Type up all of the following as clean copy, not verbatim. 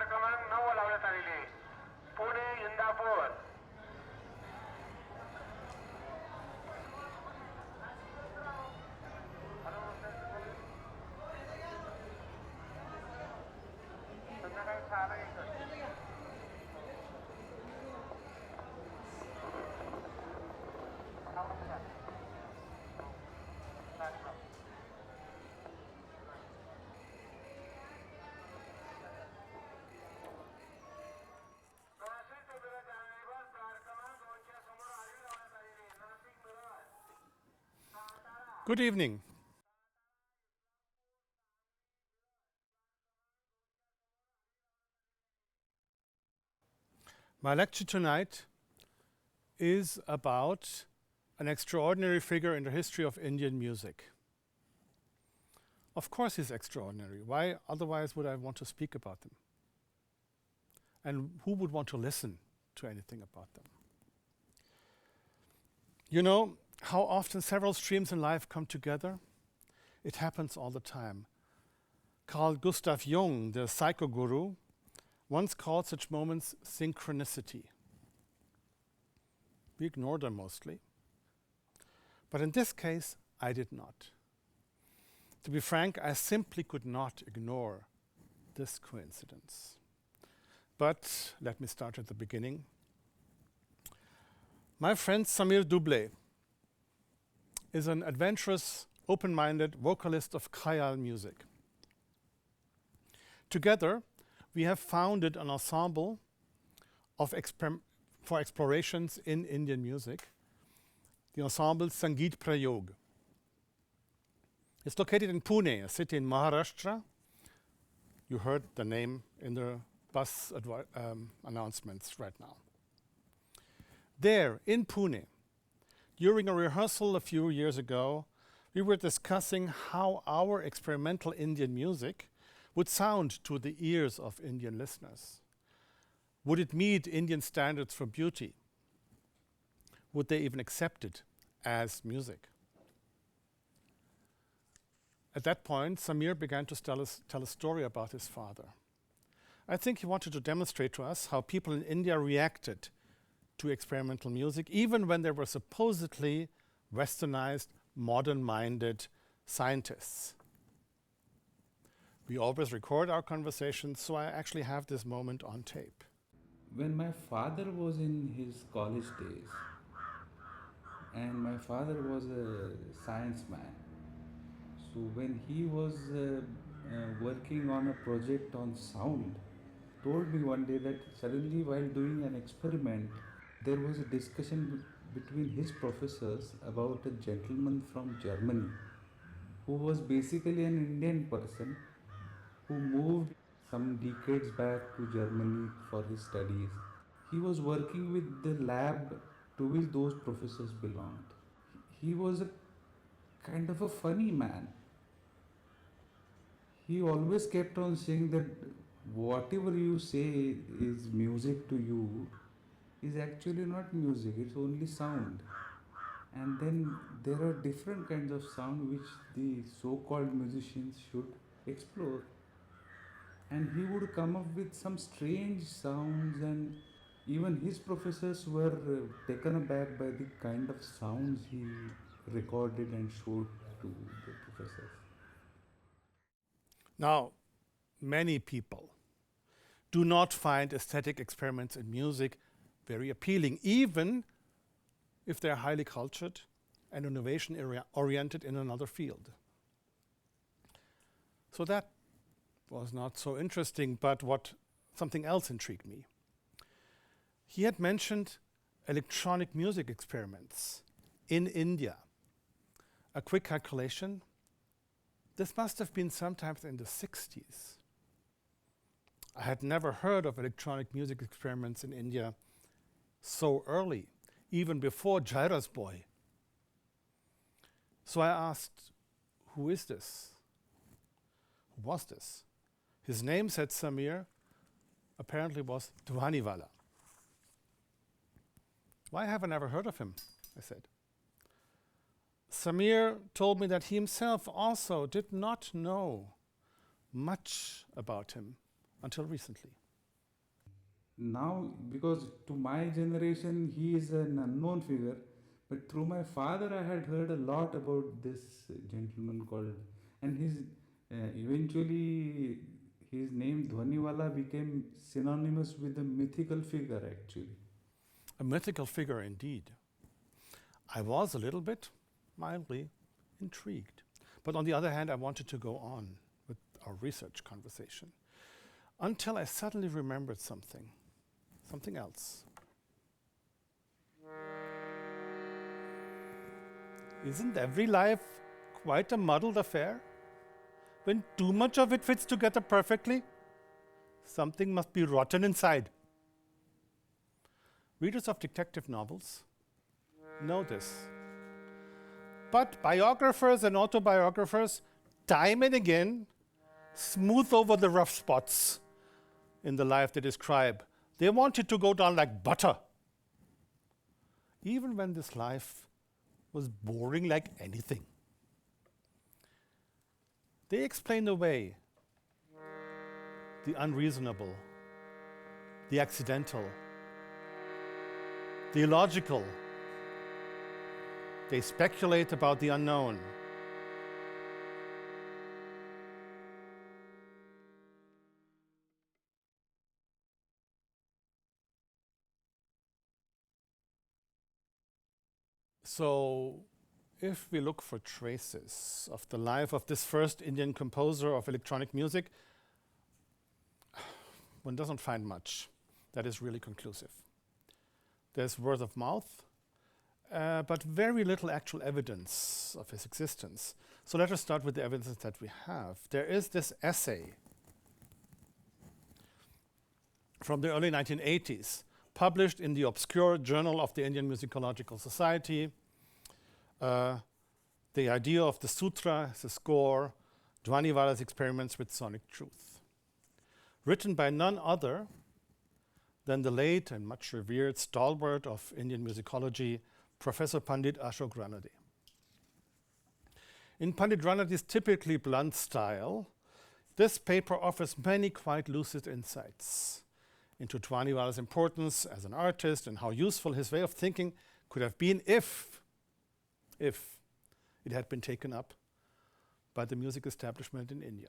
क्रमांक 9 लावण्यात आलेली पुणे इंदापूर. संध्याकाळी 6ला यायचं. Good evening. My lecture tonight is about an extraordinary figure in the history of Indian music. Of course he's extraordinary. Why otherwise would I want to speak about him? And who would want to listen to anything about them? You know how often several streams in life come together? It happens all the time. Carl Gustav Jung, the psychoguru, once called such moments synchronicity. We ignore them mostly. But in this case, I did not. To be frank, I simply could not ignore this coincidence. But let me start at the beginning. My friend Samir Duble is an adventurous, open-minded vocalist of Khayal music. Together, we have founded an ensemble of for explorations in Indian music, the ensemble Sandeep Bhagwati. It's located in Pune, a city in Maharashtra. You heard the name in the bus announcements right now. There, in Pune, during a rehearsal a few years ago, we were discussing how our experimental Indian music would sound to the ears of Indian listeners. Would it meet Indian standards for beauty? Would they even accept it as music? At that point, Samir began to tell a story about his father. I think he wanted to demonstrate to us how people in India reacted to experimental music, even when they were supposedly westernized, modern-minded scientists. We always record our conversations, so I actually have this moment on tape. When my father was in his college days, and my father was a science man, so when he was working on a project on sound, told me one day that suddenly while doing an experiment, there was a discussion between his professors about a gentleman from Germany who was basically an Indian person who moved some decades back to Germany for his studies. He was working with the lab to which those professors belonged. He was a kind of a funny man. He always kept on saying that whatever you say is music to you is actually not music, it's only sound. And then there are different kinds of sound which the so-called musicians should explore. And he would come up with some strange sounds, and even his professors were taken aback by the kind of sounds he recorded and showed to the professors. Now, many people do not find aesthetic experiments in music very appealing, even if they're highly cultured and innovation-oriented in another field. So that was not so interesting, but something else intrigued me. He had mentioned electronic music experiments in India. A quick calculation, this must have been sometimes in the 60s. I had never heard of electronic music experiments in India so early, even before Jaira's Boy. So I asked, who is this? Who was this? His name, said Samir, apparently was Dhvanivala. Why have I never heard of him? I said. Samir told me that he himself also did not know much about him until recently. now, because to my generation he is an unknown figure, but through my father I had heard a lot about this gentleman called, and his eventually his name Dhvanivala became synonymous with a mythical figure actually. A mythical figure indeed. I was a little bit mildly intrigued. But on the other hand, I wanted to go on with our research conversation until I suddenly remembered something else. Isn't every life quite a muddled affair? When too much of it fits together perfectly, something must be rotten inside. Readers of detective novels know this. But biographers and autobiographers, time and again, smooth over the rough spots in the life they describe. They want it to go down like butter. Even when this life was boring like anything. They explain away the unreasonable, the accidental, the illogical. They speculate about the unknown. So, if we look for traces of the life of this first Indian composer of electronic music, one doesn't find much that is really conclusive. There's word of mouth, but very little actual evidence of his existence. So let us start with the evidence that we have. There is this essay from the early 1980s, published in the obscure Journal of the Indian Musicological Society. The idea of the sutra, the score, Dhvanivala's experiments with sonic truth. Written by none other than the late and much revered stalwart of Indian musicology, Professor Pandit Ashok Ranade. In Pandit Ranade's typically blunt style, this paper offers many quite lucid insights into Dhvanivala's importance as an artist and how useful his way of thinking could have been if it had been taken up by the music establishment in India.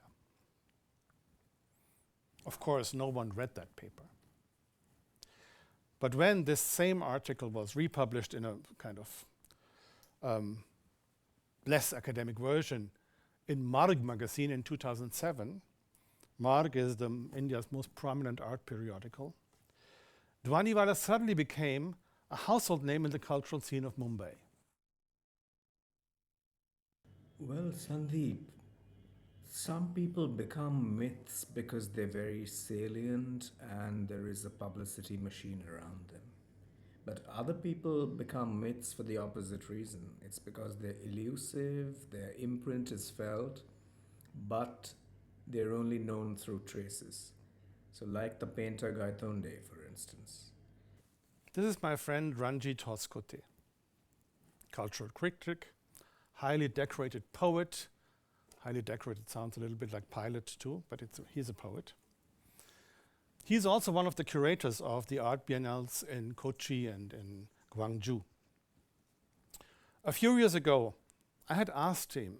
Of course, no one read that paper. But when this same article was republished in a kind of less academic version in Marg magazine in 2007, Marg is India's most prominent art periodical, Dhvanivala suddenly became a household name in the cultural scene of Mumbai. Well, Sandeep, some people become myths because they're very salient and there is a publicity machine around them. But other people become myths for the opposite reason. It's because they're elusive, their imprint is felt, but they're only known through traces. So, like the painter Gaitonde, for instance. This is my friend Ranjit Hoskote, cultural critic, highly decorated poet. Highly decorated sounds a little bit like Pilate too, but he's a poet. He's also one of the curators of the art biennales in Kochi and in Gwangju. A few years ago, I had asked him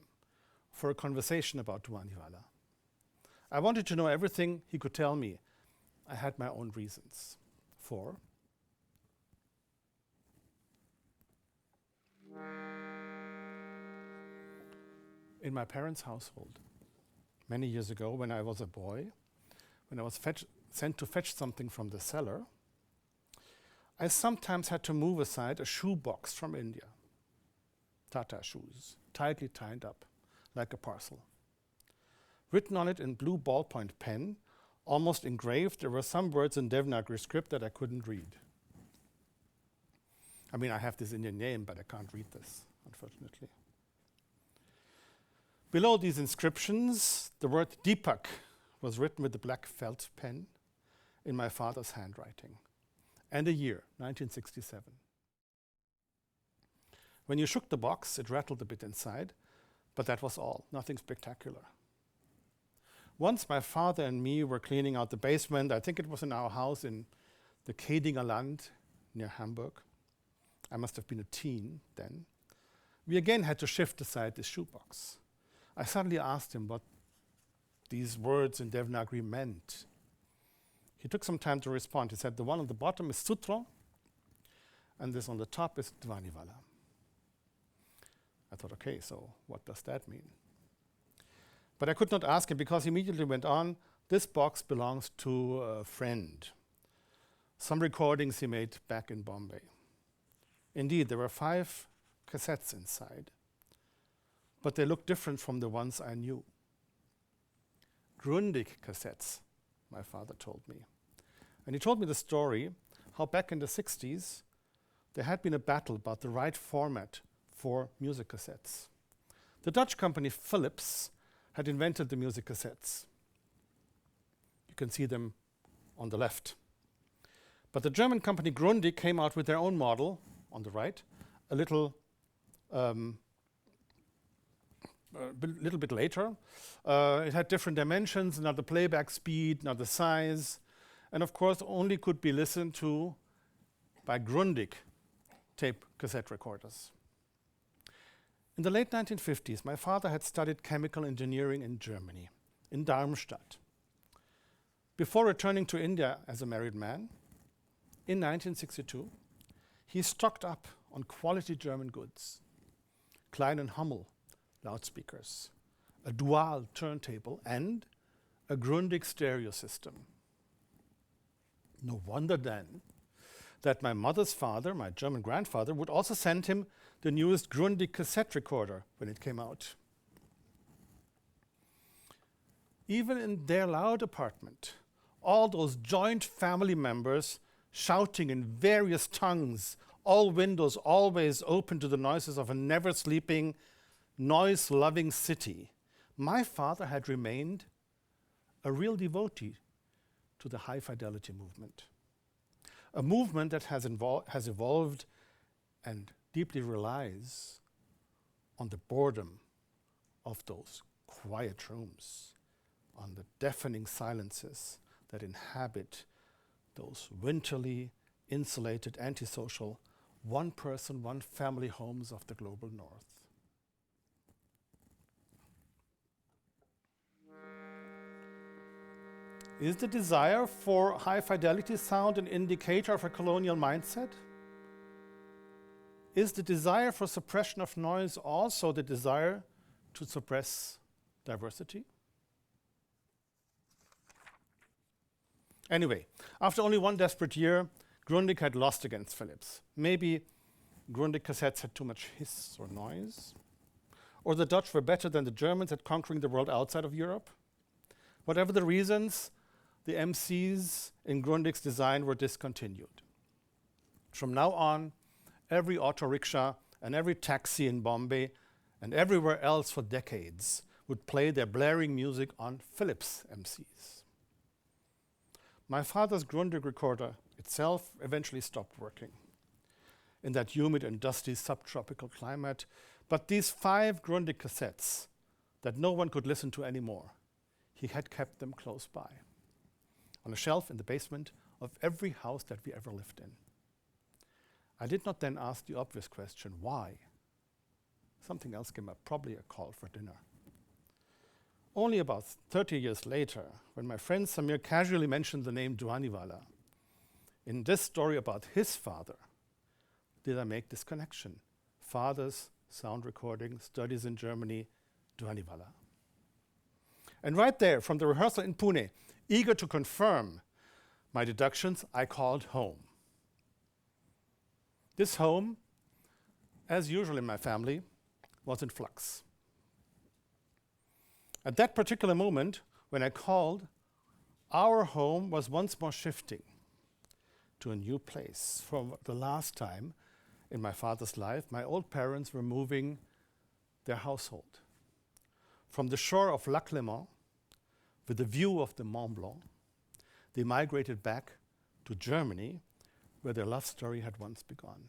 for a conversation about Dhvanivala. I wanted to know everything he could tell me. I had my own reasons for. In my parents' household, many years ago when I was a boy, when I was sent to fetch something from the cellar, I sometimes had to move aside a shoe box from India. Tata shoes, tightly tied up like a parcel. Written on it in blue ballpoint pen, almost engraved, there were some words in Devanagari script that I couldn't read. I mean, I have this Indian name, but I can't read this, unfortunately. Below these inscriptions, the word Deepak was written with a black felt pen in my father's handwriting. And a year, 1967. When you shook the box, it rattled a bit inside, but that was all, nothing spectacular. Once my father and me were cleaning out the basement, I think it was in our house in the Kedinger Land near Hamburg. I must have been a teen then. We again had to shift aside this shoebox. I suddenly asked him what these words in Devanagari meant. He took some time to respond. He said, the one on the bottom is Sutra, and this on the top is Dhvanivala. I thought, okay, so what does that mean? But I could not ask him because he immediately went on, this box belongs to a friend. Some recordings he made back in Bombay. Indeed, there were 5 cassettes inside, but they looked different from the ones I knew. Grundig cassettes, my father told me. And he told me the story how back in the 60s there had been a battle about the right format for music cassettes. The Dutch company Philips had invented the music cassettes. You can see them on the left. But the German company Grundig came out with their own model on the right, a little bit later. It had different dimensions, another playback speed, another size, and of course only could be listened to by Grundig tape cassette recorders. In the late 1950s, my father had studied chemical engineering in Germany, in Darmstadt. Before returning to India as a married man, in 1962, he stocked up on quality German goods, Klein and Hummel loudspeakers, a dual turntable, and a Grundig stereo system. No wonder then that my mother's father, my German grandfather, would also send him the newest Grundig cassette recorder when it came out. Even in their loud apartment, all those joint family members shouting in various tongues, all windows always open to the noises of a never-sleeping, noise-loving city, my father had remained a real devotee to the high-fidelity movement. A movement that has evolved and deeply relies on the boredom of those quiet rooms, on the deafening silences that inhabit those winterly insulated, antisocial, one-person, one-family homes of the global north. Is the desire for high-fidelity sound an indicator of a colonial mindset? Is the desire for suppression of noise also the desire to suppress diversity? Anyway, after only one desperate year, Grundig had lost against Philips. Maybe Grundig cassettes had too much hiss or noise, or the Dutch were better than the Germans at conquering the world outside of Europe. Whatever the reasons, the MCs in Grundig's design were discontinued. From now on, every auto rickshaw and every taxi in Bombay and everywhere else for decades would play their blaring music on Philips MCs. My father's Grundig recorder itself eventually stopped working in that humid and dusty subtropical climate, but these 5 Grundig cassettes that no one could listen to anymore, he had kept them close by, on a shelf in the basement of every house that we ever lived in. I did not then ask the obvious question, why? Something else came up, probably a call for dinner. Only about 30 years later, when my friend Samir casually mentioned the name Dhvanivala, in this story about his father, did I make this connection. Father's sound recording, studies in Germany, Dhvanivala. And right there, from the rehearsal in Pune, eager to confirm my deductions, I called home. This home, as usual in my family, was in flux. At that particular moment, when I called, our home was once more shifting to a new place. For the last time in my father's life, my old parents were moving their household. From the shore of Lac Léman, with the view of the Mont Blanc, they migrated back to Germany, where their love story had once begun.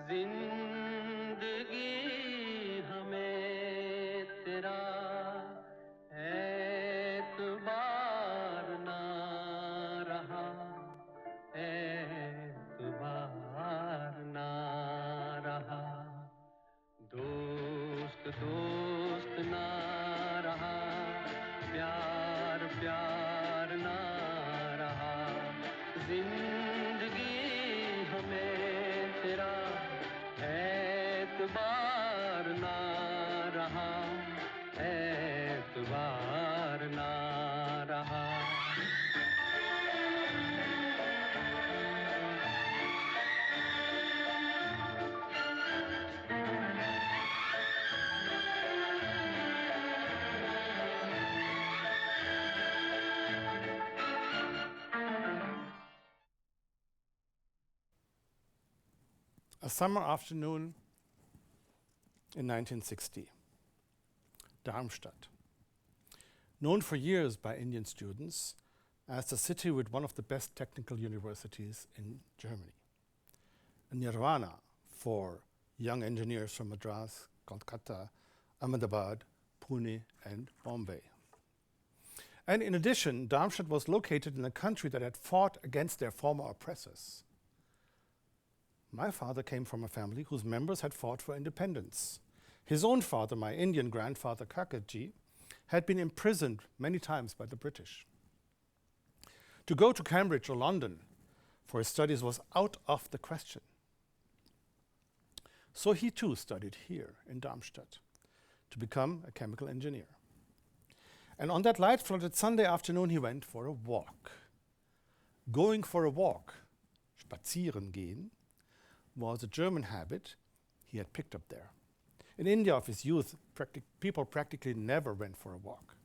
जिंदगी हमें तेरा एतबार ना रहा, एतबार ना रहा, दोस्त दोस्त ना रहा, प्यार प्यार ना रहा, जिंदगी हमें तेरा एतबार ना रहा, एतबार ना रहा। A summer afternoon in 1960, Darmstadt, known for years by Indian students as the city with one of the best technical universities in Germany, a nirvana for young engineers from Madras, Kolkata, Ahmedabad, Pune, and Bombay. And in addition, Darmstadt was located in a country that had fought against their former oppressors. My father came from a family whose members had fought for independence. His own father, my Indian grandfather Kakaji, had been imprisoned many times by the British. To go to Cambridge or London for his studies was out of the question. So he too studied here in Darmstadt to become a chemical engineer. And on that light-flooded Sunday afternoon, he went for a walk. Going for a walk, spazieren gehen, was a German habit he had picked up there. In India of his youth, people practically never went for a walk,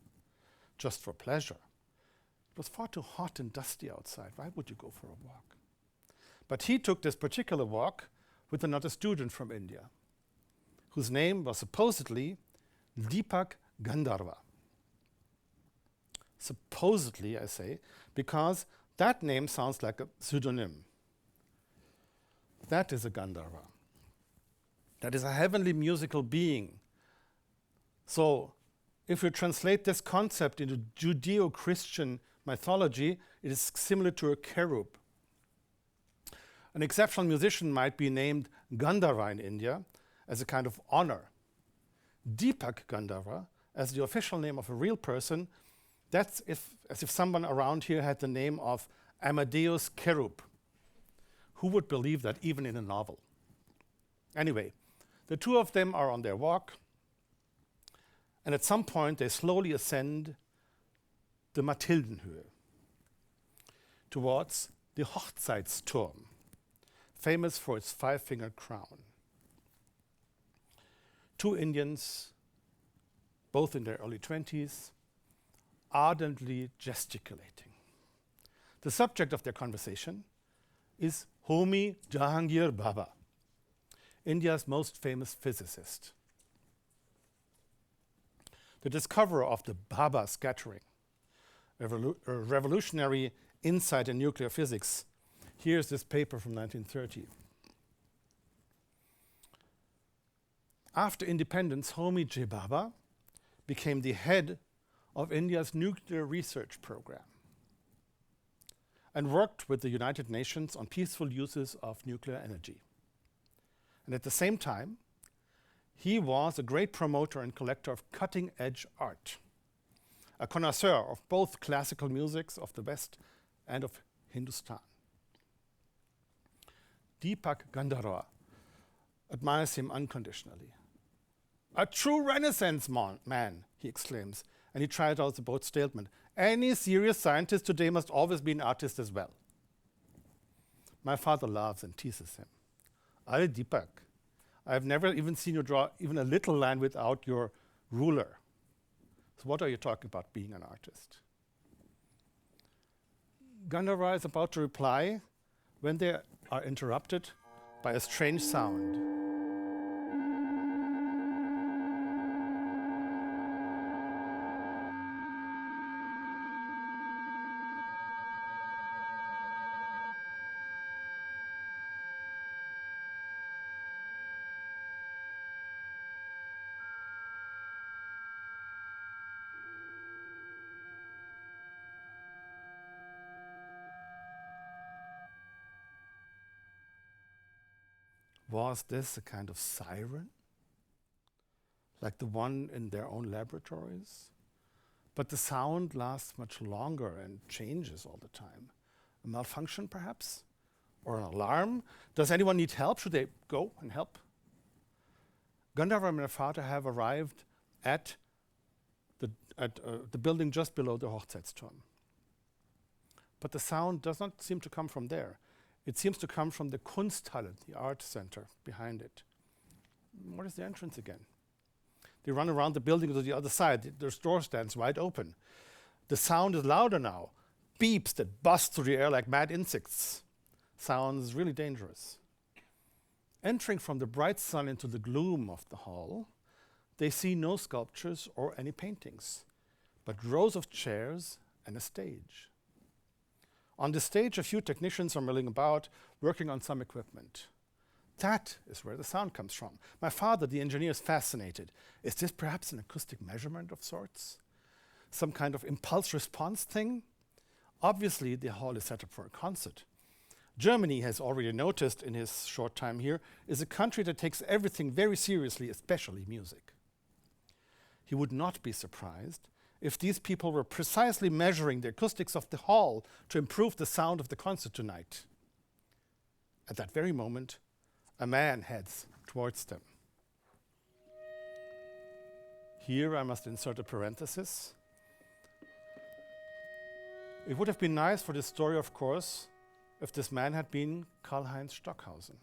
just for pleasure. It was far too hot and dusty outside. Why would you go for a walk? But he took this particular walk with another student from India, whose name was supposedly Deepak Gandharva. Supposedly, I say, because that name sounds like a pseudonym. That is a Gandharva. That is a heavenly musical being. So, if you translate this concept into Judeo-Christian mythology, it is similar to a cherub. An exceptional musician might be named Gandharva in India as a kind of honor. Deepak Gandharva, as the official name of a real person, that's as if someone around here had the name of Amadeus Cherub. Who would believe that even in a novel? Anyway, the two of them are on their walk, and at some point they slowly ascend the Mathildenhöhe towards the Hochzeitsturm, famous for its five-fingered crown. Two Indians, both in their early 20s, ardently gesticulating. The subject of their conversation is Homi Jahangir Bhabha, India's most famous physicist. The discoverer of the Bhabha scattering, a revolutionary insight in nuclear physics. Here's this paper from 1930. After independence, Homi J. Bhabha became the head of India's nuclear research program and worked with the United Nations on peaceful uses of nuclear energy. And at the same time, he was a great promoter and collector of cutting-edge art, a connoisseur of both classical musics of the West and of Hindustan. Deepak Gandharva admires him unconditionally. "A true Renaissance man," he exclaims, and he tried out the bold statement, "Any serious scientist today must always be an artist as well." My father laughs and teases him. "Are Deepak, I've never even seen you draw even a little line without your ruler. So what are you talking about being an artist?" Gandharva is about to reply when they are interrupted by a strange sound. Was this a kind of siren? Like the one in their own laboratories? But the sound lasts much longer and changes all the time. A malfunction, perhaps? Or an alarm? Does anyone need help? Should they go and help? Gandharva and my father have arrived at the building just below the Hochzeitsturm. But the sound does not seem to come from there. It seems to come from the Kunsthalle, the art center behind it. What is the entrance again? They run around the building to the other side. Their door stands wide open. The sound is louder now. Beeps that bust through the air like mad insects. Sounds really dangerous. Entering from the bright sun into the gloom of the hall, they see no sculptures or any paintings, but rows of chairs and a stage. On the stage, a few technicians are milling about, working on some equipment. That is where the sound comes from. My father, the engineer, is fascinated. Is this perhaps an acoustic measurement of sorts? Some kind of impulse response thing? Obviously, the hall is set up for a concert. Germany, has already noticed in his short time here, is a country that takes everything very seriously, especially music. He would not be surprised if these people were precisely measuring the acoustics of the hall to improve the sound of the concert tonight. At that very moment, a man heads towards them. Here I must insert a parenthesis. It would have been nice for this story, of course, if this man had been Karl-Heinz Stockhausen.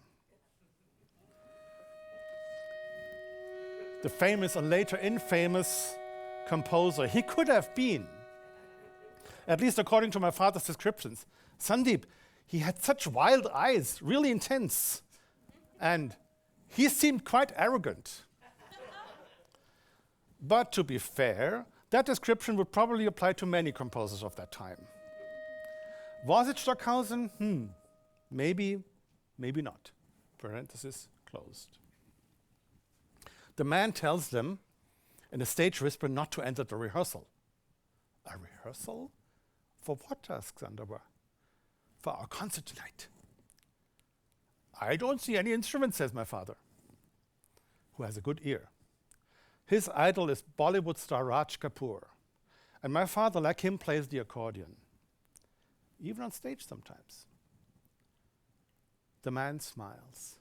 The famous and later infamous composer. He could have been, at least according to my father's descriptions. Sandeep, he had such wild eyes, really intense. And he seemed quite arrogant. But to be fair, that description would probably apply to many composers of that time. Was it Stockhausen? Maybe, maybe not. Parenthesis closed. The man tells them in a stage whisper not to enter the rehearsal. A rehearsal? For what, asks Gandharva. For our concert tonight. I don't see any instruments, says my father, who has a good ear. His idol is Bollywood star Raj Kapoor, and my father, like him, plays the accordion, even on stage sometimes. The man smiles.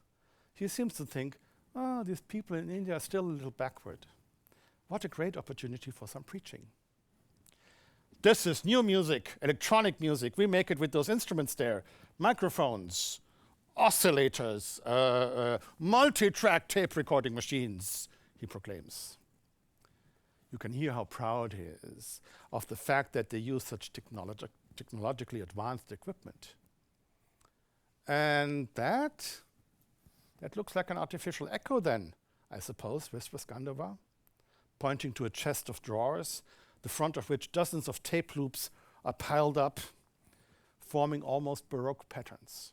He seems to think, oh, these people in India are still a little backward. What a great opportunity for some preaching. This is new music, electronic music. We make it with those instruments there, microphones, oscillators, multi-track tape recording machines, he proclaims. You can hear how proud he is of the fact that they use such technologically advanced equipment. And that looks like an artificial echo then, I suppose, whispers Gandharva, pointing to a chest of drawers, the front of which dozens of tape loops are piled up, forming almost Baroque patterns.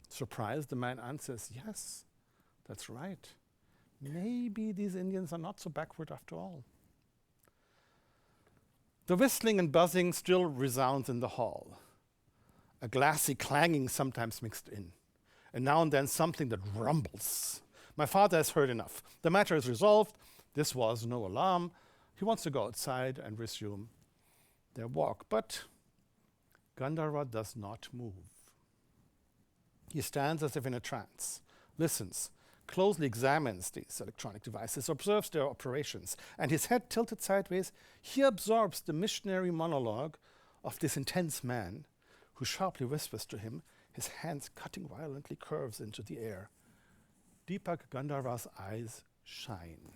Surprised, the man answers, yes, that's right. Maybe these Indians are not so backward after all. The whistling and buzzing still resounds in the hall, a glassy clanging sometimes mixed in, and now and then something that rumbles. My father has heard enough. The matter is resolved. This was no alarm. He wants to go outside and resume their walk, but Gandharva does not move. He stands as if in a trance, listens, closely examines these electronic devices, observes their operations, and his head tilted sideways, he absorbs the missionary monologue of this intense man who sharply whispers to him, his hands cutting violently curves into the air. Deepak Gandharva's eyes shine.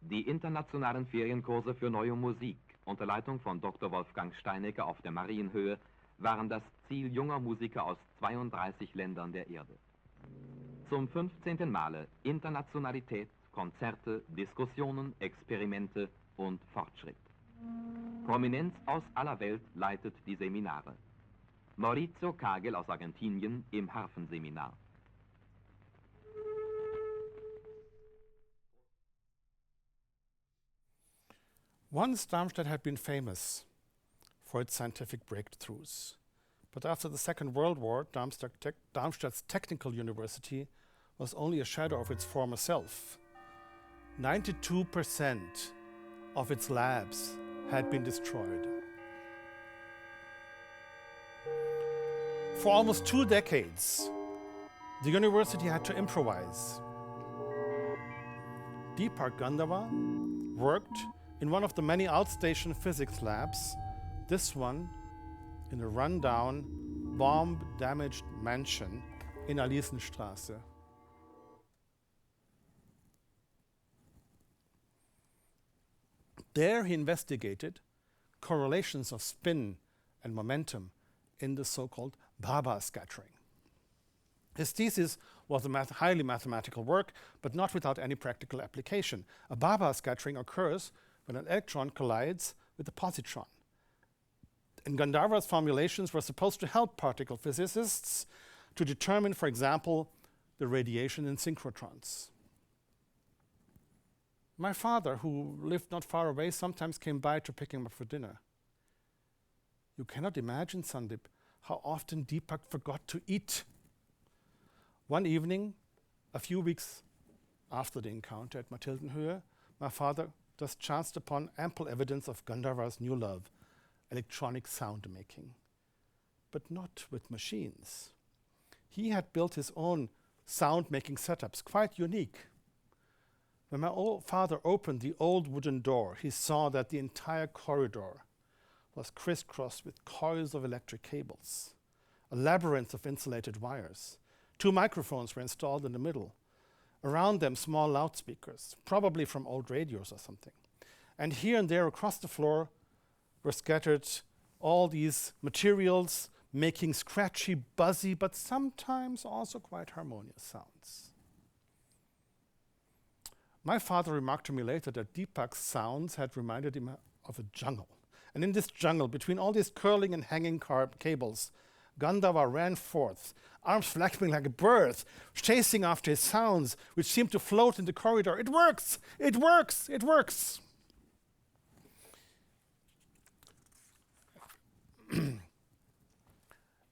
Die internationalen Ferienkurse für neue Musik unter Leitung von Dr. Wolfgang Steinecke auf der Marienhöhe waren das Ziel junger Musiker aus 32 Ländern der Erde. Zum 15. Male Internationalität, Konzerte, Diskussionen, Experimente und Fortschritt. Prominenz aus aller Welt leitet die Seminare. Maurizio Kagel aus Argentinien im Harfenseminar. Once Darmstadt had been famous for its scientific breakthroughs, But after the Second World War, Darmstadt's Technical University was only a shadow of its former self. 92% of its labs had been destroyed. For almost 2 decades, the university had to improvise. Deepak Gandharva worked in one of the many outstation physics labs, this one in a rundown, bomb-damaged mansion in Alisenstraße. There he investigated correlations of spin and momentum in the so-called Baba scattering. His thesis was a highly mathematical work, but not without any practical application. A Baba scattering occurs when an electron collides with a positron. And Gandharva's formulations were supposed to help particle physicists to determine, for example, the radiation in synchrotrons. My father, who lived not far away, sometimes came by to pick him up for dinner. You cannot imagine, Sandeep, how often Deepak forgot to eat. One evening, a few weeks after the encounter at Mathildenhöhe, my father just chanced upon ample evidence of Gandharva's new love, electronic sound making, but not with machines. He had built his own sound making setups, quite unique. When my father opened the old wooden door, he saw that the entire corridor was crisscrossed with coils of electric cables, a labyrinth of insulated wires. 2 microphones were installed in the middle. Around them, small loudspeakers, probably from old radios or something. And here and there across the floor were scattered all these materials making scratchy, buzzy, but sometimes also quite harmonious sounds. My father remarked to me later that Deepak's sounds had reminded him of a jungle. And in this jungle, between all these curling and hanging cables, Gandharva ran forth, arms flapping like a bird, chasing after his sounds, which seemed to float in the corridor. It works! It works! It works!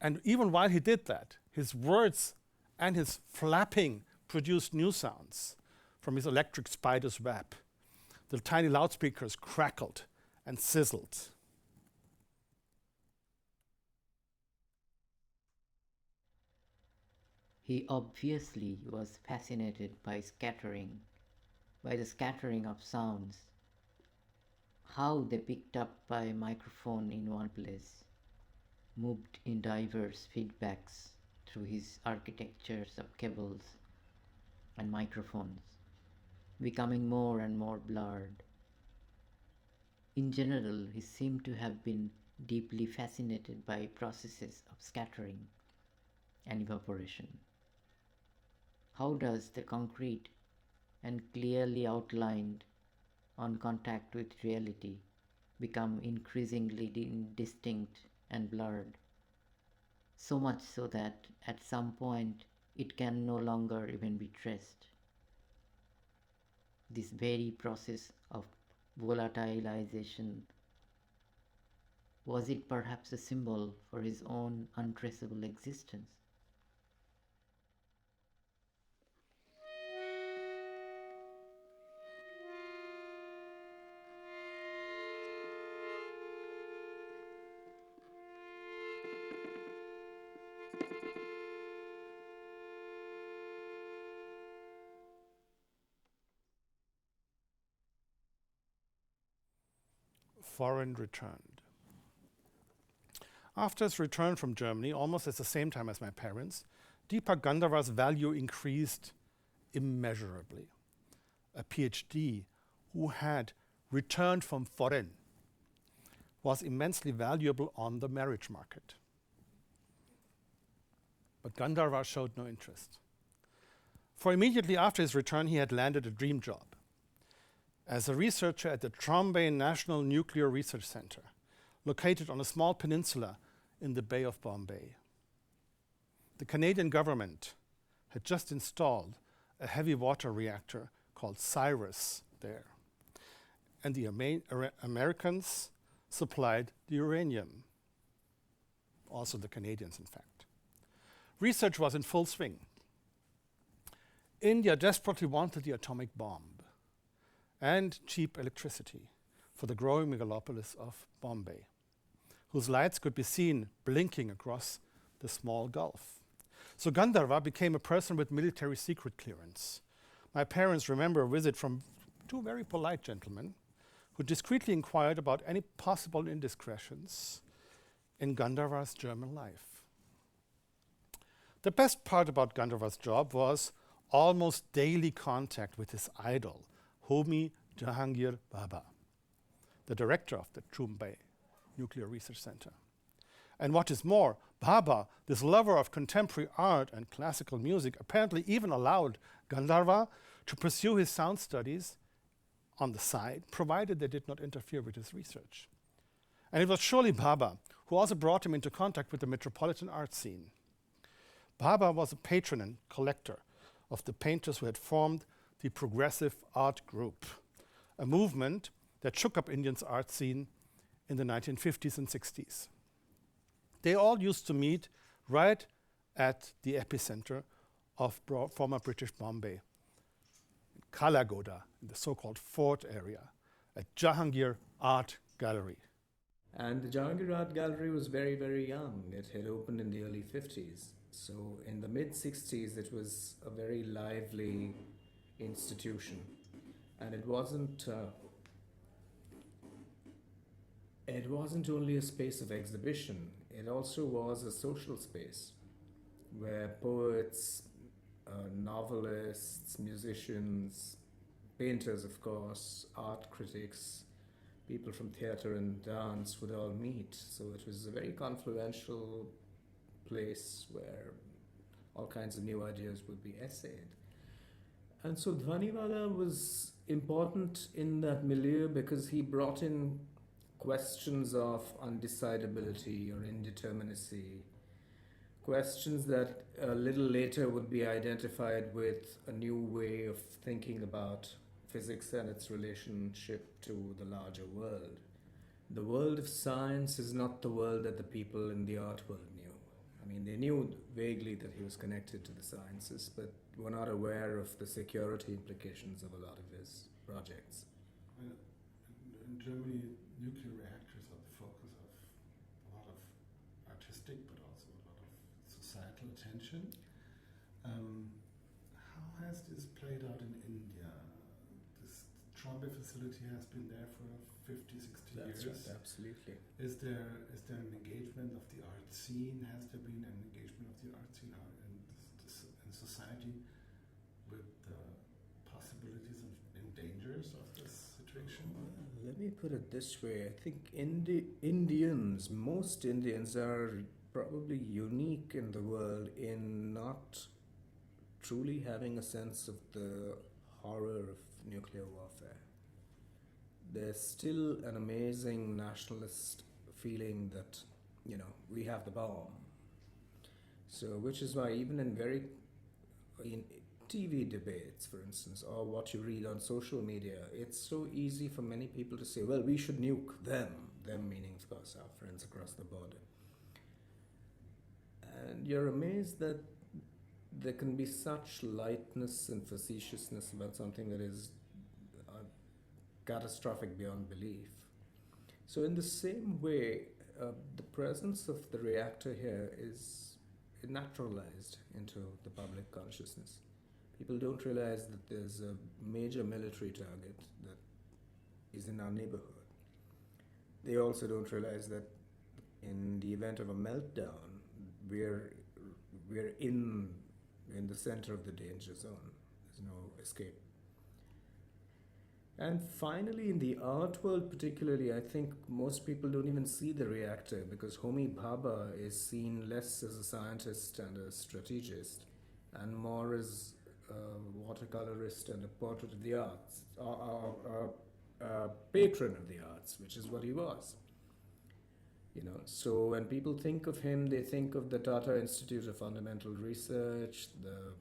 And even while he did that, his words and his flapping produced new sounds from his electric spider's web. The tiny loudspeakers crackled and sizzled. He obviously was fascinated by the scattering of sounds, how they picked up by a microphone in one place, moved in diverse feedbacks through his architectures of cables and microphones, becoming more and more blurred. In general, he seemed to have been deeply fascinated by processes of scattering and evaporation. How does the concrete and clearly outlined on contact with reality become increasingly indistinct and blurred, so much so that at some point it can no longer even be traced? This very process of volatilization, was it perhaps a symbol for his own untraceable existence? Foreign returned. After his return from Germany, almost at the same time as my parents, Deepak Gandharva's value increased immeasurably. A PhD who had returned from foreign was immensely valuable on the marriage market. But Gandharva showed no interest. For immediately after his return, he had landed a dream job as a researcher at the Trombay National Nuclear Research Center, located on a small peninsula in the Bay of Bombay. The Canadian government had just installed a heavy water reactor called Cyrus there, and the Americans supplied the uranium. also the Canadians, in fact. Research was in full swing. India desperately wanted the atomic bomb and cheap electricity for the growing megalopolis of Bombay, whose lights could be seen blinking across the small gulf. So Gandharva became a person with military secret clearance. My parents remember a visit from two very polite gentlemen who discreetly inquired about any possible indiscretions in Gandharva's German life. The best part about Gandharva's job was almost daily contact with his idol, Homi Jahangir Bhabha, the director of the Chumbay Nuclear Research Center. And what is more, Bhabha, this lover of contemporary art and classical music, apparently even allowed Gandharva to pursue his sound studies on the side, provided they did not interfere with his research. And it was surely Bhabha who also brought him into contact with the metropolitan art scene. Bhabha was a patron and collector of the painters who had formed the Progressive Art Group, a movement that shook up India's art scene in the 1950s and 60s. They all used to meet right at the epicenter of former British Bombay, Kalagoda, in the so-called Fort area, at Jahangir Art Gallery. And the Jahangir Art Gallery was very, very young. It had opened in the early 50s. So in the mid-60s, it was a very lively institution. And it wasn't only a space of exhibition. It also was a social space where poets, novelists, musicians, painters, of course, art critics, people from theatre and dance would all meet. So it was a very confluential place where all kinds of new ideas would be essayed. And so Dhvanivala was important in that milieu because he brought in questions of undecidability or indeterminacy, questions that a little later would be identified with a new way of thinking about physics and its relationship to the larger world. The world of science is not the world that the people in the art world knew. I mean, they knew vaguely that he was connected to the sciences, but were not aware of the security implications of a lot of his projects. In Germany, nuclear reactors are the focus of a lot of artistic but also a lot of societal attention. How has this played out in India? This Trombay facility has been there for 50, 60 That's years. right, absolutely. Is there an engagement of the art scene? Has there been an engagement of the art scene in society with the possibilities and dangers of this situation? Let me put it this way. I think most Indians are probably unique in the world in not truly having a sense of the horror of nuclear warfare. There's still an amazing nationalist feeling that, we have the bomb. So, which is why even in TV debates, for instance, or what you read on social media, it's so easy for many people to say, well, we should nuke them meaning, of course, our friends across the border. And you're amazed that there can be such lightness and facetiousness about something that is catastrophic beyond belief. So in the same way, the presence of the reactor here is naturalized into the public consciousness. People don't realize that there's a major military target that is in our neighborhood. They also don't realize that in the event of a meltdown, we're in the center of the danger zone. There's no escape. And finally, in the art world particularly, I think most people don't even see the reactor because Homi Bhabha is seen less as a scientist and a strategist and more as a watercolorist and a portrait of the arts, a patron of the arts, which is what he was. So when people think of him, they think of the Tata Institute of Fundamental Research, the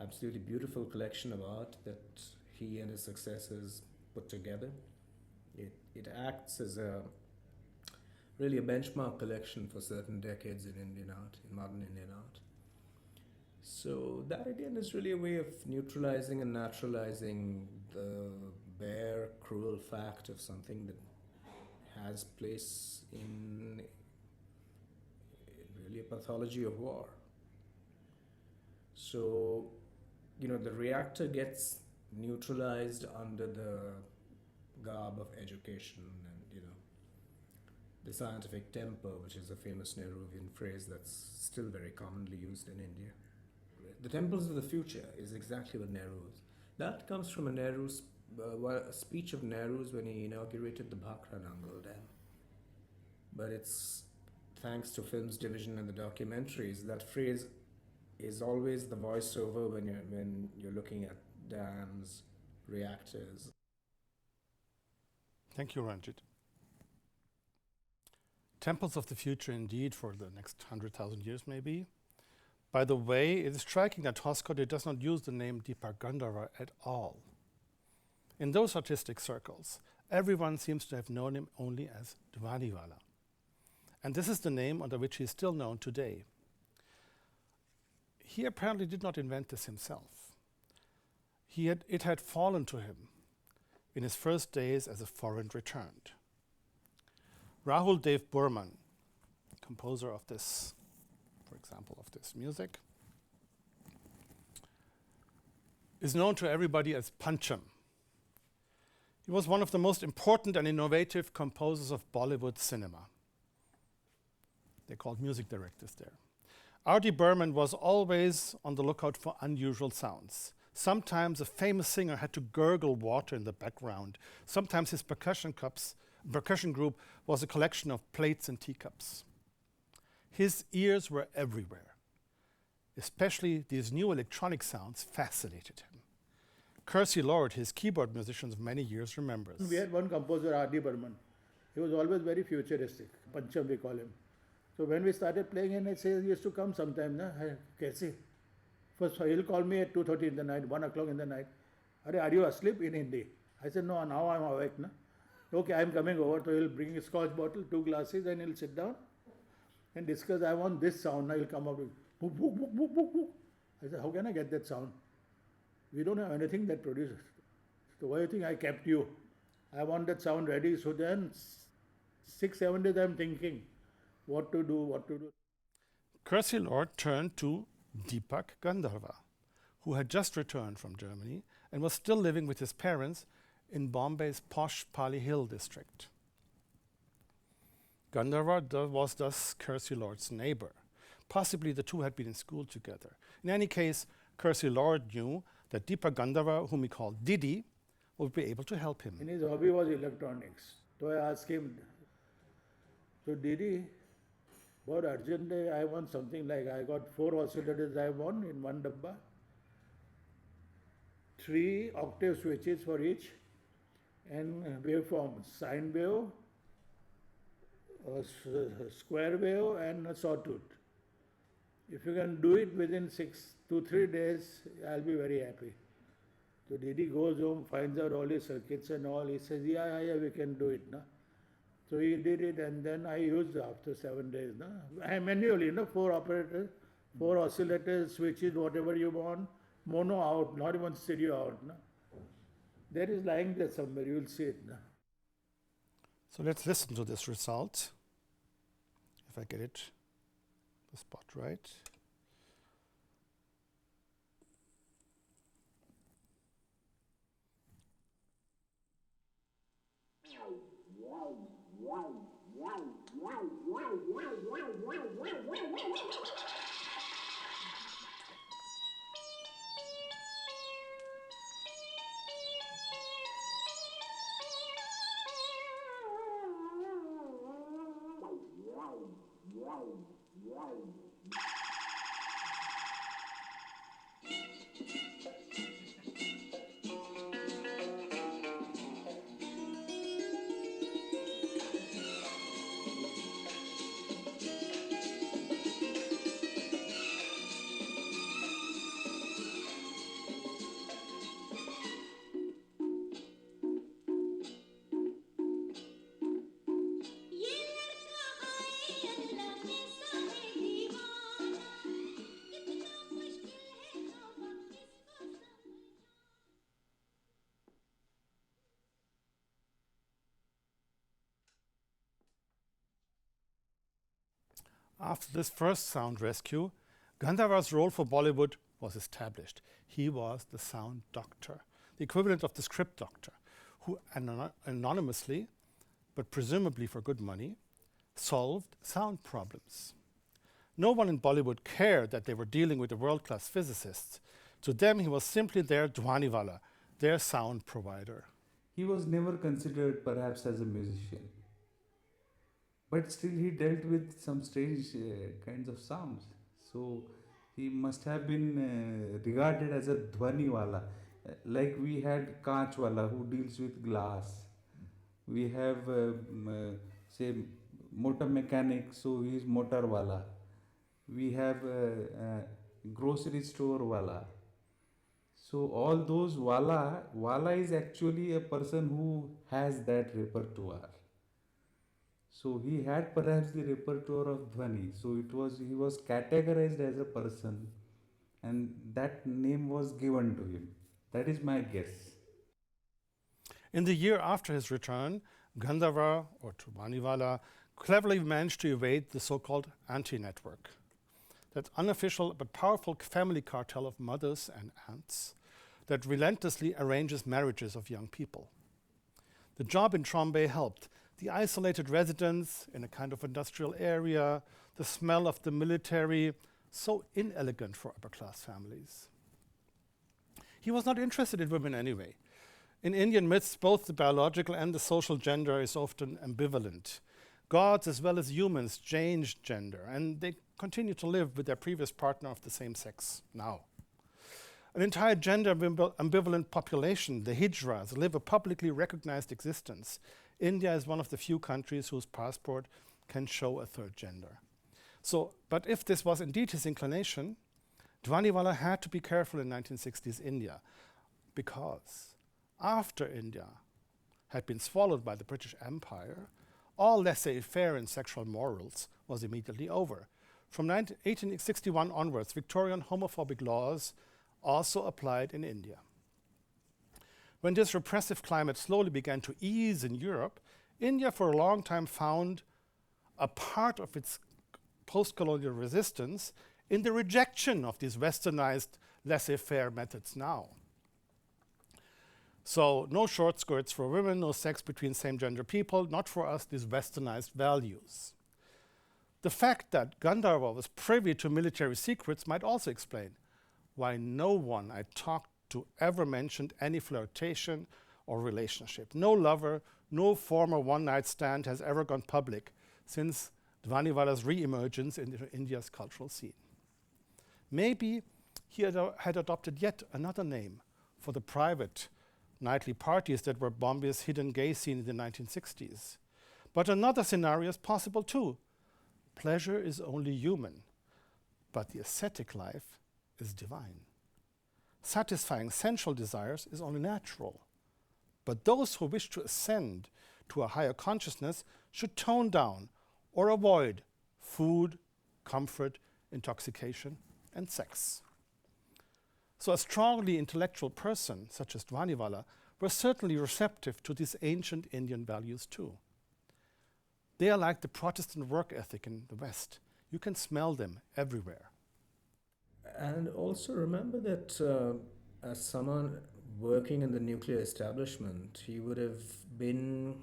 absolutely beautiful collection of art that he and his successors put together. It acts as a really a benchmark collection for certain decades in Indian art, in modern Indian art. So that again is really a way of neutralizing and naturalizing the bare, cruel fact of something that has place in really a pathology of war. So, the reactor gets neutralized under the garb of education and, the scientific temper, which is a famous Nehruvian phrase that's still very commonly used in India. The temples of the future is exactly what Nehru is. That comes from a speech of Nehru's when he inaugurated the Bhakra Nangal Dam. But it's thanks to films division and the documentaries, that phrase is always the voiceover when you're looking at dams, reactors. Thank you, Ranjit. Temples of the future indeed for the next 100,000 years maybe. By the way, it is striking that Hoskote does not use the name Deepak Gandharva at all. In those artistic circles, everyone seems to have known him only as Dhvanivala. And this is the name under which he is still known today. He apparently did not invent this himself. It had fallen to him in his first days as a foreign returned. Rahul Dev Burman, composer of this, for example, of this music, is known to everybody as Pancham. He was one of the most important and innovative composers of Bollywood cinema. They're called music directors there. R.D. Burman was always on the lookout for unusual sounds. Sometimes a famous singer had to gurgle water in the background. Sometimes his percussion group was a collection of plates and teacups. His ears were everywhere. Especially these new electronic sounds fascinated him. Kersey Lord, his keyboard musician of many years, remembers. We had one composer, R.D. Burman. He was always very futuristic. Pancham, we call him. So when we started playing, and he used to come sometime, na, Kaise? First, he'll call me at 2:30 in the night, 1 o'clock in the night. Are you asleep? In Hindi. I said, no, now I'm awake. Na? Okay, I'm coming over. So he'll bring a scotch bottle, 2 glasses, and he'll sit down and discuss, I want this sound. Now he'll come up with, boop, boop, boop, boop, boop, boop. I said, how can I get that sound? We don't have anything that produces. So why do you think I kept you? I want that sound ready. So then 6-7 days I'm thinking what to do. Kersey Lord turned to Deepak Gandharva, who had just returned from Germany and was still living with his parents in Bombay's posh Pali Hill district. Gandharva was thus Kersey Lord's neighbor. Possibly the two had been in school together. In any case, Kersey Lord knew that Deepak Gandharva, whom he called Didi, would be able to help him. And his hobby was electronics. So I asked him, so Didi, बहुत urgent है, I want something like, I got 4 oscillators I want in one dabba, 3 octave switches for each, and waveforms, sine wave, square wave, and a sawtooth. If you can do it within 6 to 3 days, I'll be very happy. So Didi goes home, finds out all his circuits and all. He says, yeah, we can do it. Na? So he did it, and then I used after 7 days. Na? I manually, 4 operators, 4 oscillators, switches, whatever you want, mono out, not even stereo out. Na? There is lying there somewhere, you will see it. Na? So let's listen to this result. If I get it, the spot right. After this first sound rescue, Gandharva's role for Bollywood was established. He was the sound doctor, the equivalent of the script doctor, who anonymously, but presumably for good money, solved sound problems. No one in Bollywood cared that they were dealing with a world-class physicist. To them, he was simply their Dhvanivala, their sound provider. He was never considered perhaps as a musician, but still he dealt with some strange kinds of sounds. So he must have been regarded as a Dhvanivala. Like we had Kachwala who deals with glass. We have say motor mechanic, so he is motorwala. We have grocery store wala. So all those wala is actually a person who has that repertoire. So he had perhaps the repertoire of Dhvani. So he was categorized as a person, and that name was given to him. That is my guess. In the year after his return, Gandharva, or Dhvanivala, cleverly managed to evade the so-called anti-network, that unofficial but powerful family cartel of mothers and aunts that relentlessly arranges marriages of young people. The job in Trombay helped. The isolated residence in a kind of industrial area, the smell of the military, so inelegant for upper-class families. He was not interested in women anyway. In Indian myths, both the biological and the social gender is often ambivalent. Gods as well as humans change gender, and they continue to live with their previous partner of the same sex now. An entire gender ambivalent population, the Hijras, live a publicly recognized existence. India is one of the few countries whose passport can show a third gender. But if this was indeed his inclination, Dhvanivala had to be careful in 1960s India, because after India had been swallowed by the British Empire, all laissez-faire in sexual morals was immediately over. From 1861 onwards, Victorian homophobic laws also applied in India. When this repressive climate slowly began to ease in Europe, India for a long time found a part of its post-colonial resistance in the rejection of these westernized laissez-faire methods now. So no short skirts for women, no sex between same-gender people, not for us these westernized values. The fact that Gandharva was privy to military secrets might also explain why no one I talked to ever mentioned any flirtation or relationship. No lover, no former one-night stand has ever gone public since Dhvanivala's re-emergence into India's cultural scene. Maybe he had adopted yet another name for the private nightly parties that were Bombay's hidden gay scene in the 1960s. But another scenario is possible too. Pleasure is only human, but the ascetic life is divine. Satisfying sensual desires is only natural. But those who wish to ascend to a higher consciousness should tone down or avoid food, comfort, intoxication, and sex. So a strongly intellectual person, such as Dhvanivala, was certainly receptive to these ancient Indian values too. They are like the Protestant work ethic in the West. You can smell them everywhere. And also remember that as someone working in the nuclear establishment, he would have been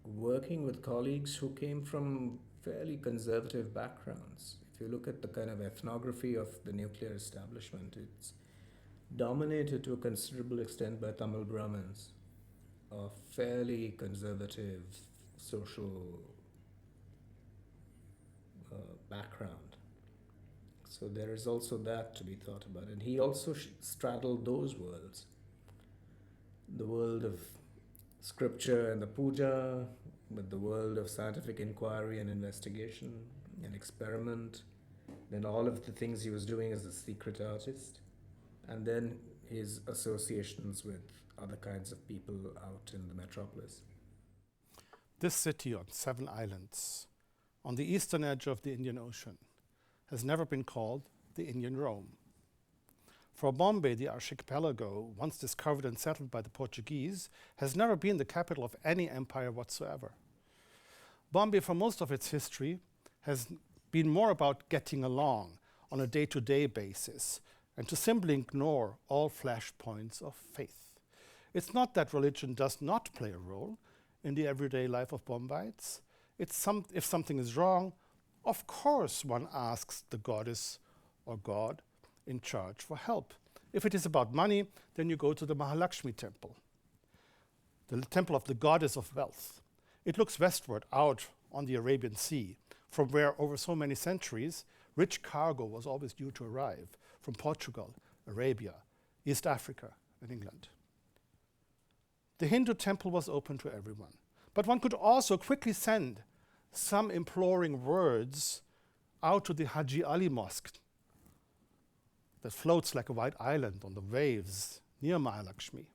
working with colleagues who came from fairly conservative backgrounds. If you look at the kind of ethnography of the nuclear establishment, it's dominated to a considerable extent by Tamil Brahmins of fairly conservative social background. So there is also that to be thought about. And he also straddled those worlds. The world of scripture and the puja, with the world of scientific inquiry and investigation and experiment, then all of the things he was doing as a secret artist, and then his associations with other kinds of people out in the metropolis. This city on 7 islands, on the eastern edge of the Indian Ocean, has never been called the Indian Rome. For Bombay, the archipelago, once discovered and settled by the Portuguese, has never been the capital of any empire whatsoever. Bombay, for most of its history, has been more about getting along on a day-to-day basis and to simply ignore all flashpoints of faith. It's not that religion does not play a role in the everyday life of Bombayites. If something is wrong, of course one asks the goddess or god in charge for help. If it is about money, then you go to the Mahalakshmi temple, the temple of the goddess of wealth. It looks westward out on the Arabian Sea, from where over so many centuries rich cargo was always due to arrive from Portugal, Arabia, East Africa, and England. The Hindu temple was open to everyone, but one could also quickly send some imploring words out to the Haji Ali Mosque that floats like a white island on the waves near Mahalakshmi.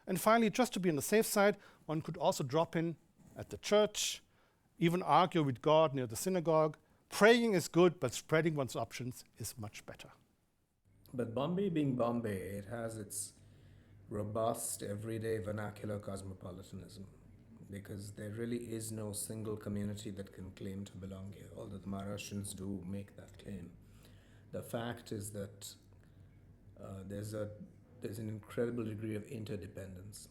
And finally, just to be on the safe side, one could also drop in at the church, even argue with God near the synagogue. Praying is good, but spreading one's options is much better. But Bombay being Bombay, it has its robust, everyday vernacular cosmopolitanism, because there really is no single community that can claim to belong here, although the Maharashtrians do make that claim. The fact is that there's an incredible degree of interdependence.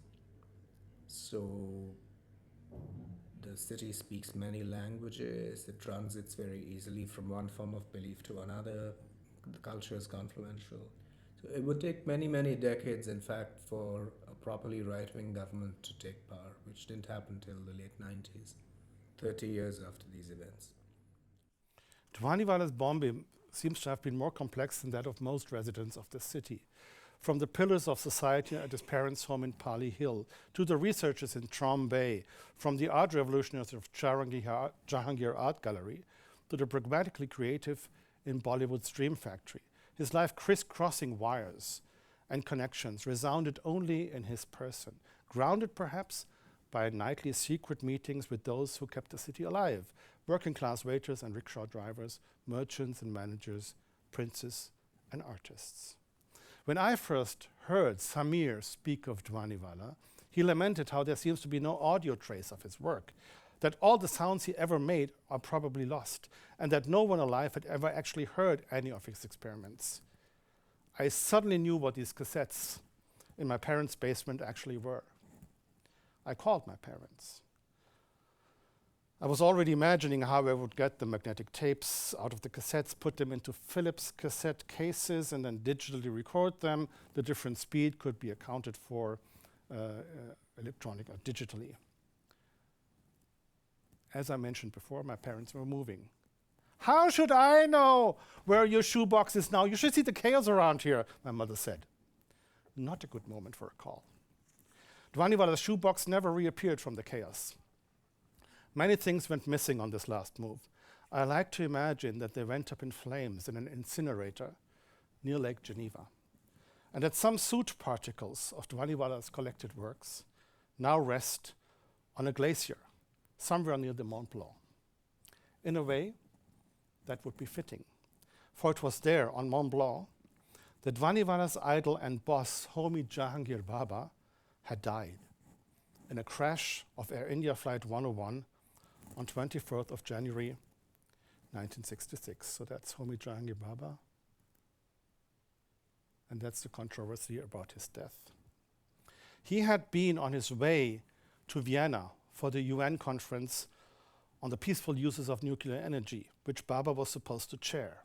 So the city speaks many languages, it transits very easily from one form of belief to another, the culture is confluential. So it would take many, many decades, in fact, for a properly right-wing government to take power, which didn't happen till the late 90s, 30 years after these events. Dhvanivala's Bombay seems to have been more complex than that of most residents of the city. From the pillars of society at his parents' home in Pali Hill, to the researchers in Trombay, from the art revolutionaries of Jahangir Art Gallery, to the pragmatically creative in Bollywood's Dream Factory, his life crisscrossing wires and connections resounded only in his person, grounded perhaps by nightly secret meetings with those who kept the city alive, working-class waiters and rickshaw drivers, merchants and managers, princes and artists. When I first heard Samir speak of Dhvanivala, he lamented how there seems to be no audio trace of his work, that all the sounds he ever made are probably lost, and that no one alive had ever actually heard any of his experiments. I suddenly knew what these cassettes in my parents' basement actually were. I called my parents. I was already imagining how I would get the magnetic tapes out of the cassettes, put them into Philips cassette cases, and then digitally record them. The different speed could be accounted for electronic or digitally. As I mentioned before, my parents were moving. "How should I know where your shoebox is now? You should see the chaos around here," my mother said. Not a good moment for a call. Dhvanivala's shoebox never reappeared from the chaos. Many things went missing on this last move. I like to imagine that they went up in flames in an incinerator near Lake Geneva, and that some soot particles of Dhvanivala's collected works now rest on a glacier somewhere near the Mont Blanc. In a way, that would be fitting, for it was there on Mont Blanc that Dhvanivala's idol and boss, Homi Jahangir Baba, had died in a crash of Air India Flight 101 on 24th of January 1966. So that's Homi Jahangir Baba, and that's the controversy about his death. He had been on his way to Vienna for the UN conference on the peaceful uses of nuclear energy, which Baba was supposed to chair.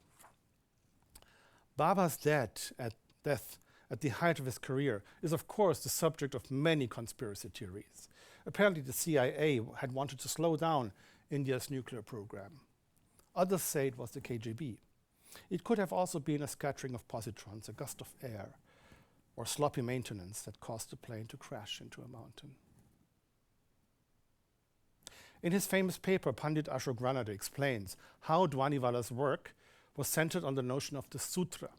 Baba's death at the height of his career is, of course, the subject of many conspiracy theories. Apparently, the CIA had wanted to slow down India's nuclear program. Others say it was the KGB. It could have also been a scattering of positrons, a gust of air, or sloppy maintenance that caused the plane to crash into a mountain. In his famous paper, Pandit Ashok Ranade explains how Dhvanivala's work was centered on the notion of the sutra.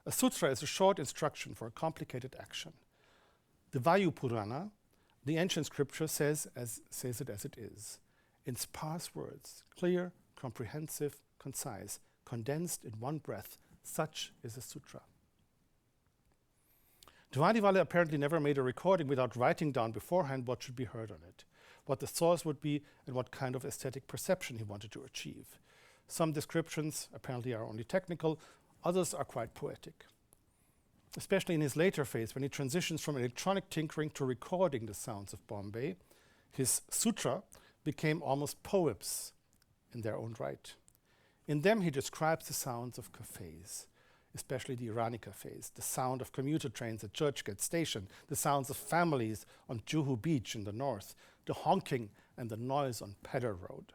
A sutra is a short instruction for a complicated action. The Vayu Purana, the ancient scripture, says it as it is, in sparse words, clear, comprehensive, concise, condensed in one breath. Such is a sutra. Dhvanivala apparently never made a recording without writing down beforehand what should be heard on it. what the source would be, and what kind of aesthetic perception he wanted to achieve. Some descriptions apparently are only technical, others are quite poetic. Especially in his later phase, when he transitions from electronic tinkering to recording the sounds of Bombay, his sutra became almost poems in their own right. In them, he describes the sounds of cafes, especially the Irani cafes, the sound of commuter trains at Churchgate Station, the sounds of families on Juhu Beach in the north, the honking and the noise on Pedder Road,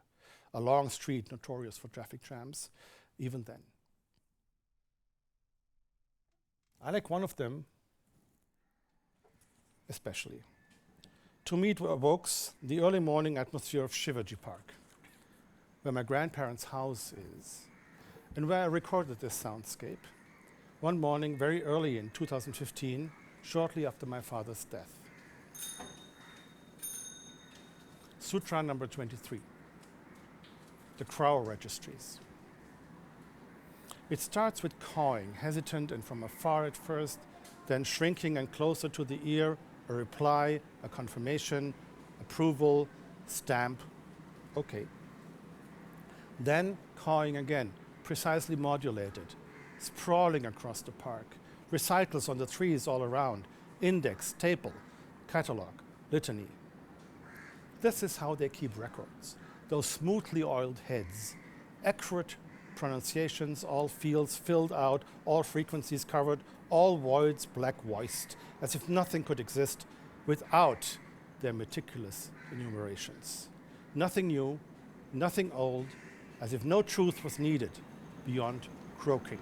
a long street notorious for traffic jams, even then. I like one of them especially. To me, it evokes the early morning atmosphere of Shivaji Park, where my grandparents' house is, and where I recorded this soundscape one morning very early in 2015, shortly after my father's death. Sutra number 23, the crow registries. It starts with cawing, hesitant and from afar at first, then shrinking and closer to the ear, a reply, a confirmation, approval, stamp, okay. Then cawing again, precisely modulated, sprawling across the park, recitals on the trees all around, index, staple, catalog, litany. This is how they keep records, those smoothly oiled heads, accurate pronunciations, all fields filled out, all frequencies covered, all voids black-voiced, as if nothing could exist without their meticulous enumerations. Nothing new, nothing old, as if no truth was needed beyond croaking.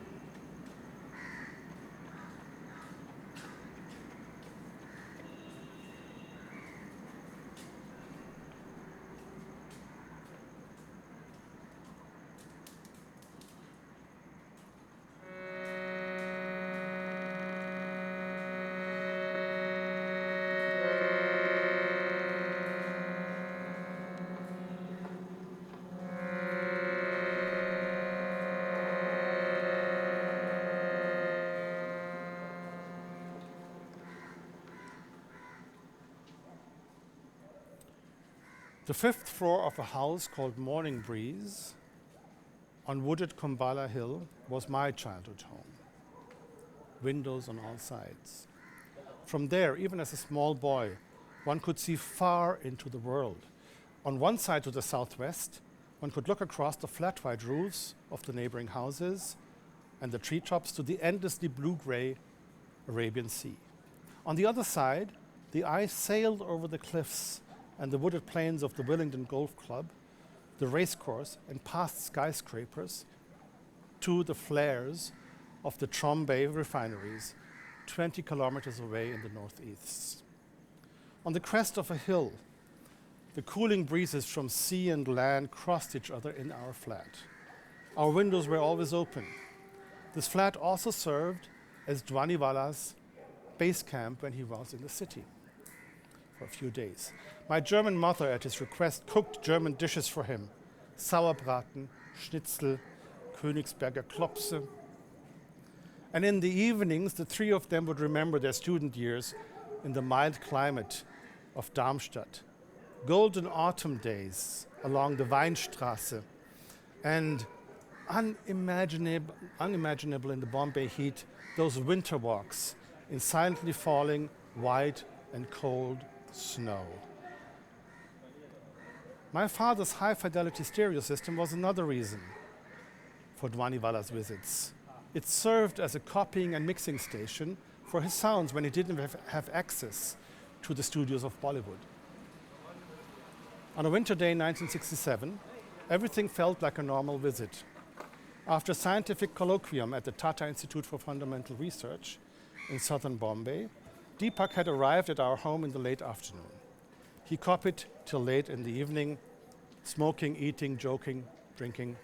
The fifth floor of a house called Morning Breeze on wooded Kumbala Hill was my childhood home. Windows on all sides. From there, even as a small boy, one could see far into the world. On one side to the southwest, one could look across the flat white roofs of the neighboring houses and the treetops to the endlessly blue-gray Arabian Sea. On the other side, the eye sailed over the cliffs and the wooded plains of the Willingdon Golf Club, the racecourse, and past skyscrapers to the flares of the Trombay refineries, 20 kilometers away in the northeast. On the crest of a hill, the cooling breezes from sea and land crossed each other in our flat. Our windows were always open. This flat also served as Dhvanivala's base camp when he was in the city for a few days. My German mother, at his request, cooked German dishes for him. Sauerbraten, Schnitzel, Königsberger Klopse. And in the evenings, the three of them would remember their student years in the mild climate of Darmstadt. Golden autumn days along the Weinstraße, and unimaginable in the Bombay heat, those winter walks in silently falling white and cold snow. My father's high-fidelity stereo system was another reason for Dhvanivala's visits. It served as a copying and mixing station for his sounds when he didn't have access to the studios of Bollywood. On a winter day in 1967, everything felt like a normal visit. After a scientific colloquium at the Tata Institute for Fundamental Research in southern Bombay, Deepak had arrived at our home in the late afternoon. He copied till late in the evening, smoking, eating, joking, drinking.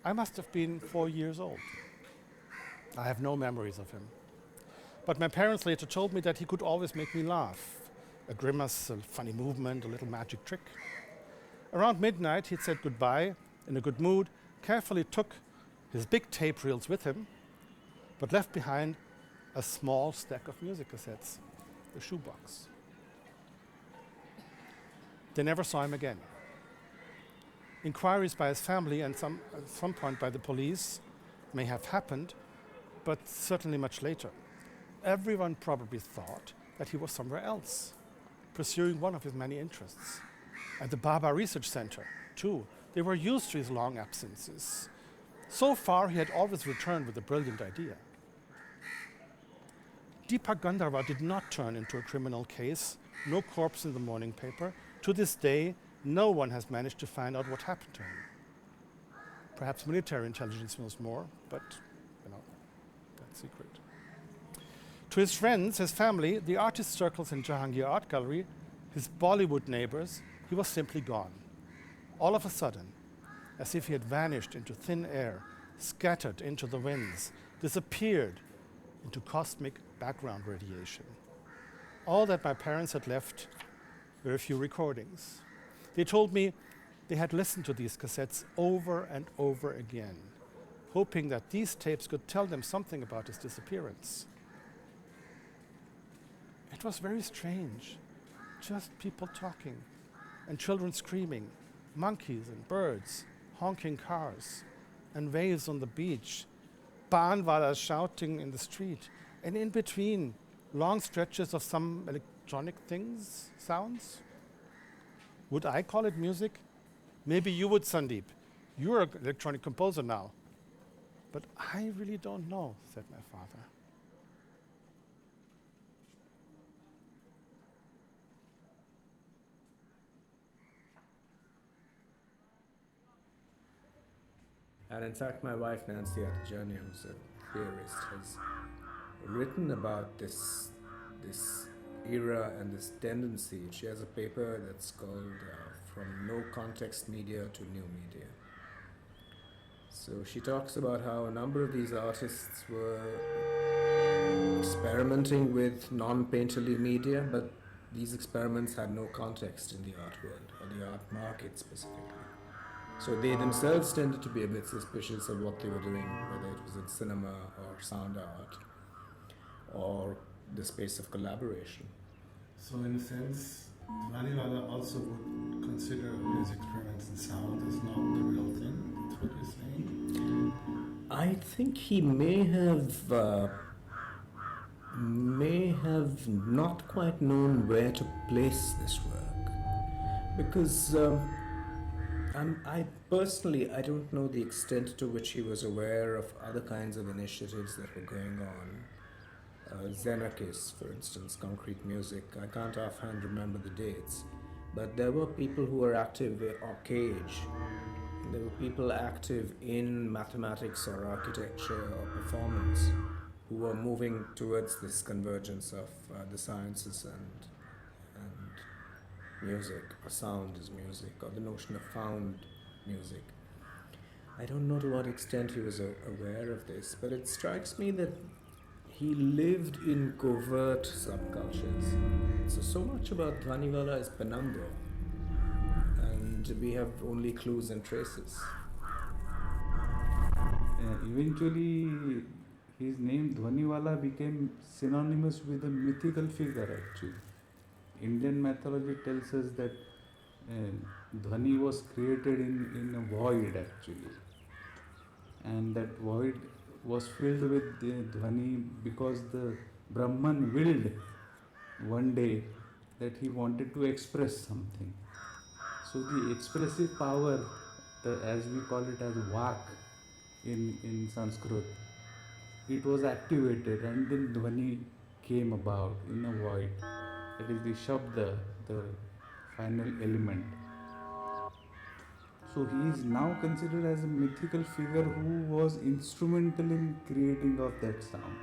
I must have been 4 years old. I have no memories of him. But my parents later told me that he could always make me laugh. A grimace, a funny movement, a little magic trick. Around midnight, he'd said goodbye in a good mood, carefully took his big tape reels with him, but left behind a small stack of music cassettes, the shoebox. They never saw him again. Inquiries by his family and at some point by the police may have happened, but certainly much later. Everyone probably thought that he was somewhere else, pursuing one of his many interests. At the Baba Research Center, too, they were used to his long absences. So far, he had always returned with a brilliant idea. Deepak Gandharva did not turn into a criminal case, no corpse in the morning paper. To this day, no one has managed to find out what happened to him. Perhaps military intelligence knows more, but, that's secret. To his friends, his family, the artist circles in Jahangir Art Gallery, his Bollywood neighbors, he was simply gone. All of a sudden, as if he had vanished into thin air, scattered into the winds, disappeared into cosmic background radiation. All that my parents had left were a few recordings. They told me they had listened to these cassettes over and over again, hoping that these tapes could tell them something about his disappearance. It was very strange, just people talking, and children screaming, monkeys and birds, honking cars, and waves on the beach, Dhvanivala shouting in the street, and in between, long stretches of some electronic sounds. Would I call it music? Maybe you would, Sandeep. You're an electronic composer now. But I really don't know, said my father. And in fact, my wife Nancy Attajani, who's a theorist, has written about this era and this tendency. She has a paper that's called From No Context Media to New Media. So she talks about how a number of these artists were experimenting with non-painterly media, but these experiments had no context in the art world or the art market specifically. So they themselves tended to be a bit suspicious of what they were doing, whether it was in cinema or sound art or the space of collaboration. So in a sense, Dhvanivala also would consider his experiments in sound as not the real thing. That's what you're saying? I think he may have not quite known where to place this work, because I personally, I don't know the extent to which he was aware of other kinds of initiatives that were going on. Xenakis, for instance, Concrete Music. I can't offhand remember the dates, but there were people who were active or Cage. There were people active in mathematics or architecture or performance who were moving towards this convergence of the sciences and music, or sound is music, or the notion of found music. I don't know to what extent he was aware of this, but it strikes me that he lived in covert subcultures. So much about Dhvanivala is penumbra, and we have only clues and traces. Eventually, his name Dhvanivala became synonymous with a mythical figure actually. Indian mythology tells us that Dhvani was created in a void actually, and that void was filled with the Dhvani because the Brahman willed one day that he wanted to express something. So the expressive power, as we call it as Vak in Sanskrit, it was activated and then Dhvani came about in a void. That is the Shabda, the final element. So he is now considered as a mythical figure who was instrumental in creating of that sound.